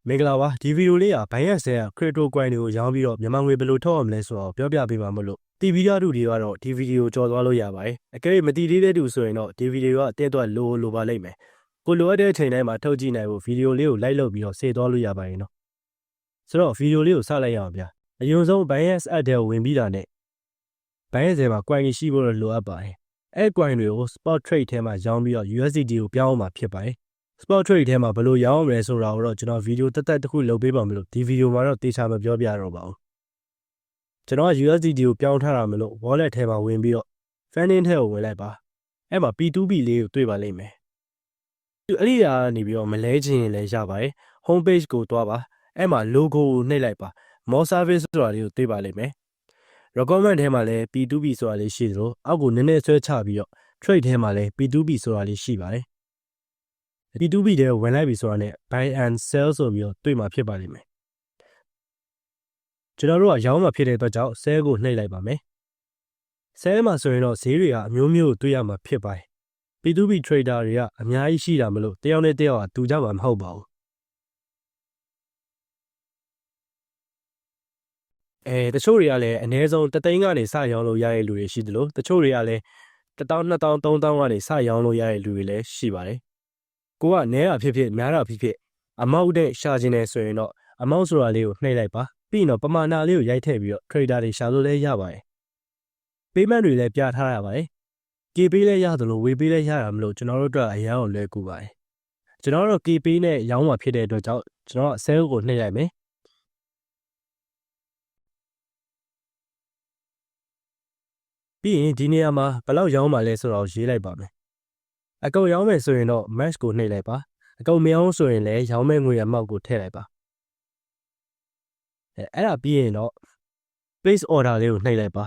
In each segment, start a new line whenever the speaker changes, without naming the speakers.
မင်္ဂလာပါဒီဗီဒီယိုလေးကဘိုင်းရက်ဆဲကခရစ်တိုကွိုင်တွေကိုရောင်းပြီးတော့မြန်မာငွေဘယ်လိုထုတ်ရမလဲဆိုတော့ပြောပြပေးပါမလို့တီဗီရတူတွေကတော့ဒီဗီဒီယိုကြော်သွားလို့ရပါတယ်အကယ်၍မတီသေးတဲ့သူဆိုရင်တော့ဒီဗီဒီယိုကတဲ့တော့လိုပါလိမ့်မယ်ကိုလိုအပ်တဲ့အချိန်တိုင်းမှာထုတ်ကြည့်နိုင်ဖို့ဗီဒီယိုလေးကိုလိုက်လုပ်ပြီးတော့စေသွားလို့ရပါတယ်နော်ဆိုတော့ဗီဒီယိုလေးကိုစလိုက်ရအောင်ဗျာအရင်ဆုံးဘိုင်းရက်အပ်တဲ့ဝင်ပြီးတာနဲ့ဘိုင်းရက်ဆဲမှာကွိုင်ရှိဖို့လိုအပ်ပါတယ်အဲ့ကွိုင်တွေကို spot trade ထဲမှာရောင်းပြီးတော့ USDT ကိုပြောင်းအောင်မှာဖြစ်ပါတယ်spot trade ထဲမှာဘယ်လိုရောင်းရမလဲဆိုတာကိုတော့ကျွန်တော်ဗီဒီယိုတက်တစ်ခုလုပ်ပေးပါမလို့ဒီဗီဒီယိုမှာတော့တေချာမပြောပြတော့ပါဘူးကျွန်တော်က USDT ကိုပြောင်းထားတာမလို့ wallet ထဲမှာဝင်ပြီးတော့ funding ထဲကိုဝင်လိုက်ပါအဲ့မှာ P2P လေးကိုတွေ့ပါလိမ့်မယ်အဲ့ဒီကနေပြီးတော့မလဲချင်ရင်လည်းရပါတယ် home page ကိုတွားပါအဲ့မှာ logo ကိုနှိပ်လိုက်ပါ more service ဆိုတာလေးကိုတွေ့ပါလိမ့်မယ် recommend ထဲမှာလည်း P2P ဆိုတာလေးရှိသလိုအောက်ကိုနည်းနည်းဆွဲချပြီးတော့ trade ထဲမှာလည်း P2P ဆိုတာလေးရှိပါတယ်P2P တဲ့ဝင်လိုက်ပြီဆိုတာနဲ့ buy and sell ဆိုပြီးတော့တွေ့မှာဖြစ်ပါလိမ့်မယ်ကျွန်တော်တို့ကရောင်းမှာဖြစ်တဲ့အတွက်ကြောင့် sell ကိုနှိပ်လိုက်ပါမယ် sell မှာဆိုရင်တော့ဈေးတွေကအမျိုးမျိုးတွေ့ရမှာဖြစ်ပါတယ် P2P trader တွေကအများကြီးရှိတာမလို့တယောက်နဲ့တယောက်ကတူကြမှာမဟုတ်ပါဘူးတချို့တွေကလည်းအနည်းဆုံး3သိန်းကနေစရောင်းလို့ရတဲ့လူတွေရှိသလိုတချို့တွေကလည်း1000 2000 3000ကနေစရောင်းလို့ရတဲ့လူတွေလည်းရှိပါတယ်ကိုကနဲတာဖြစ်ဖြစ်များတာဖြစ်ဖြစ်အမောက်တဲ့ရှာခြင်းနဲ့ဆိုရင်တော့အမောက်ဆိုတာလေးကိုနှိပ်လိုက်ပါပြီးတော့ပမာဏလေးကိုရိုက်ထည့်ပြီးတော့ trader တွေရှာလို့လည်းရပါတယ် payment တွေလည်းပြထားရပါတယ် KP လည်းရသလို WP လည်းရတာမလို့ကျွန်တော်တို့အတွက်အရင်ကလွယ်ကူပါတယ်ကျွန်တော်တို့ KP နဲ့ရောင်းမှာဖြစ်တဲ့အတွက်ကြောင့်ကျွန်တော်က sell ကိုနှိပ်လိုက်မယ်ပြီးရင်ဒီနေရာမှာဘယ်လောက်ရောင်းမှာလဲဆိုတော့ရေးလိုက်ပါမယ်အကုန်ရောင်းမယ်ဆိုရင်တော့ match ကိုနှိပ်လိုက်ပါအကုန်မရောင်းဆိုရင်လည်းရောင်းမဲ့ငွေအမောက်ကိုထည့်လိုက်ပါအဲ့ဒါပြီးရင်တော့ place order လေးကိုနှိပ်လိုက်ပါ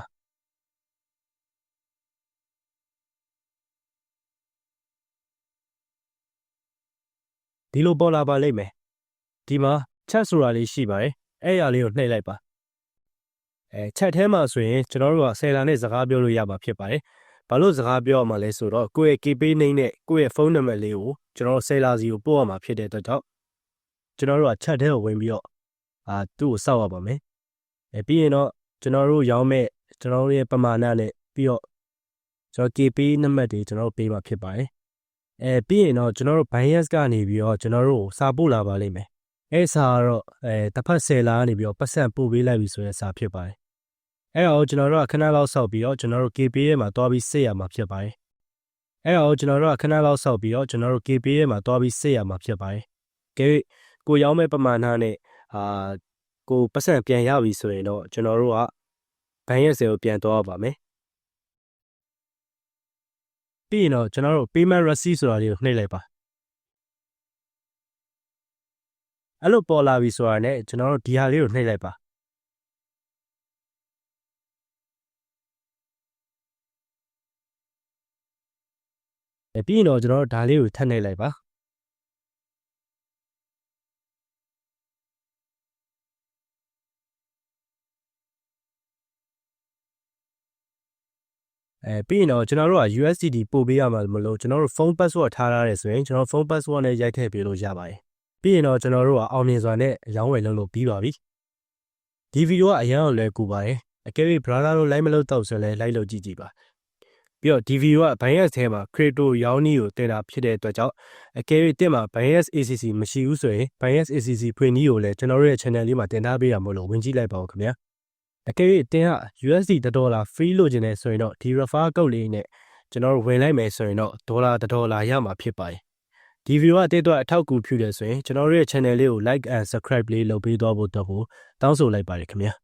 ဒီလိုပေါ်လာပါလိမ့်မယ်ဒီမှာ chat ဆိုတာလေးရှိပါတယ်အဲ့အရာလေးကိုနှိပ်လိုက်ပါchat ထဲမှာဆိုရင်ကျွန်တော်တို့ကဆယ်လာနဲ့စကားပြောလို့ရမှာဖြစ်ပါတယ်ဘာလို့စကားပြောရမှာလဲဆိုတော့ကိုယ့်ရဲ့ KP နှိပ်နဲ့ကိုယ့်ရဲ့ဖုန်းနံပါတ်လေးကိုကျွန်တော်တို့ဆယ်လာစီကိုပို့ရမှာဖြစ်တဲ့အတွက်ကြောင့်ကျွန်တော်တို့က chat ထဲကိုဝင်ပြီးတော့သူ့ကိုစောက်ရပါမယ်ပြီးရင်တော့ကျွန်တော်တို့ရောင်းမဲ့ကျွန်တော်တို့ရဲ့ပမာဏနဲ့ပြီးတော့ကျွန်တော် KP နံပါတ်တွေကျွန်တော်တို့ပေးမှာဖြစ်ပါတယ်ပြီးရင်တော့ကျွန်တော်တို့ bias ကနေပြီးတော့ကျွန်တော်တို့စာပို့လာပါလိမ့်မယ်စာကတော့တစ်ဖက်ဆယ်လာကနေပြီးတော့ပတ်စံပို့ပေးလိုက်ပြီဆိုတဲ့စာဖြစ်ပါတယ်အဲ့တော့ကျွန်တော်တို့ကခဏလောက်စောက်ပြီးတော့ကျွန်တော်တို့ KP ရဲ့မှာတွားပြီးစစ်ရမှာဖြစ်ပါတယ်အဲ့တော့ကျွန်တော်တို့ကခဏလောက်စောက်ပြီးတော့ကျွန်တော်တို့ KP ရဲ့မှာတွားပြီးစစ်ရမှာဖြစ်ပါတယ်ကိုရောင်းမဲ့ပမာဏနဲ့ကိုပတ်စံပြန်ရပြီဆိုရင်တော့ကျွန်တော်တို့ကဘန်ရဲ့ဆယ်ကိုပြန်သွားပါမယ်ပြီးရင်တော့ကျွန်တော်တို့ payment receipt ဆိုတာလေးကိုနှိပ်လိုက်ပါအဲ့လိုပေါ်လာပြီဆိုတာနဲ့ကျွန်တော်တို့ဒီဟာလေးကိုနှိပ်လိုက်ပါပြီးရင်တော့ကျွန်တော်တို့ဒါလေးကိုထပ်နှိပ်လိုက်ပါပြီးရင်တော့ကျွန်တော်တို့က USDT ပို့ပေးရမှာမလို့ကျွန်တော်တို့ phone password ထားရတယ်ဆိုရင်ကျွန်တော် phone password နဲ့ရိုက်ထည့်ပေးလို့ရပါတယ်ပြီးရင်တော့ကျွန်တော်တို့ကအောင်မြင်စွာနဲ့ရောင်းဝယ်လုပ်လို့ပြီးပါပြီဒီဗီဒီယိုကအရင်ကလည်းကူပါတယ်အကယ်၍ brother တို့ like မလုပ်တော့ဆိုရင်လည်း like လုပ်ကြည့်ပါပြီးတော့ဒီဗီဒီယိုက Binance ထဲမှာ crypto ရောင်းနည်းကိုတင်တာဖြစ်တဲ့အတွက်ကြောင့်အကယ်၍တင်မှာ Binance ACC မရှိဘူးဆိုရင် Binance ACC ဖွင့်နည်းကိုလည်းကျွန်တော်တို့ရဲ့ channel လေးမှာတင်ထားပေးရမို့လို့ဝင်ကြည့်လိုက်ပါဦးခင်ဗျာအကယ်၍တင်က USD $1 free လို့ကျင်နေဆိုရင်တော့ဒီ refer code လေးနဲ့ကျွန်တော်တို့ဝင်လိုက်မယ်ဆိုရင်တော့$1 ရမှာဖြစ်ပါတယ်ဒီဗီဒီယိုကတဲ့အတွက်အထောက်အကူပြုတယ်ဆိုရင်ကျွန်တော်တို့ရဲ့ channel လေးကို like and subscribe လေးလုပ်ပေးသွားဖို့တော့တောင်းဆိုလိုက်ပါတယ်ခင်ဗျာ